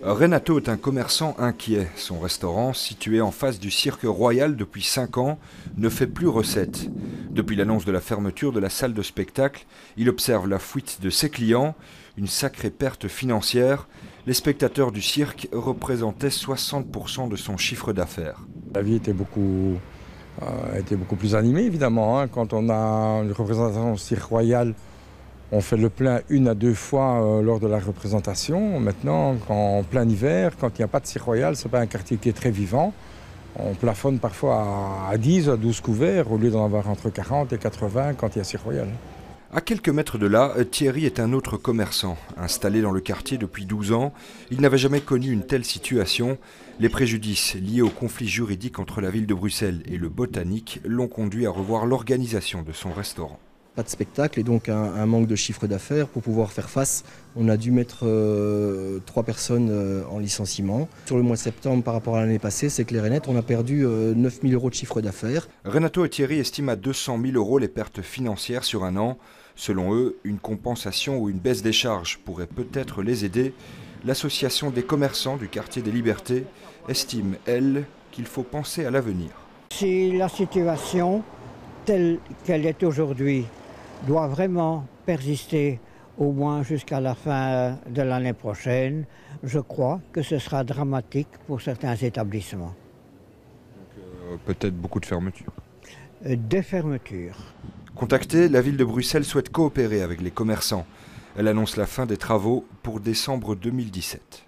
Renato est un commerçant inquiet. Son restaurant, situé en face du Cirque Royal depuis 5 ans, ne fait plus recette. Depuis l'annonce de la fermeture de la salle de spectacle, il observe la fuite de ses clients, une sacrée perte financière. Les spectateurs du cirque représentaient 60% de son chiffre d'affaires. La vie était beaucoup plus animée, évidemment. Quand on a une représentation au Cirque Royal, on fait le plein 1 à 2 fois lors de la représentation. Maintenant, en plein hiver, quand il n'y a pas de Cirque Royal, ce n'est pas un quartier qui est très vivant. On plafonne parfois à 10 ou à 12 couverts, au lieu d'en avoir entre 40 et 80 quand il y a Cirque Royal. À quelques mètres de là, Thierry est un autre commerçant. Installé dans le quartier depuis 12 ans, il n'avait jamais connu une telle situation. Les préjudices liés au conflit juridique entre la ville de Bruxelles et le Botanique l'ont conduit à revoir l'organisation de son restaurant. Pas de spectacle et donc un manque de chiffre d'affaires. Pour pouvoir faire face, on a dû mettre 3 personnes en licenciement. Sur le mois de septembre, par rapport à l'année passée, c'est clair et net, on a perdu 9 000 € de chiffre d'affaires. Renato et Thierry estiment à 200 000 € les pertes financières sur un an. Selon eux, une compensation ou une baisse des charges pourrait peut-être les aider. L'association des commerçants du quartier des Libertés estime, elle, qu'il faut penser à l'avenir. Si la situation telle qu'elle est aujourd'hui doit vraiment persister au moins jusqu'à la fin de l'année prochaine, je crois que ce sera dramatique pour certains établissements. Peut-être beaucoup de fermetures. Des fermetures. Contactée, la ville de Bruxelles souhaite coopérer avec les commerçants. Elle annonce la fin des travaux pour décembre 2017.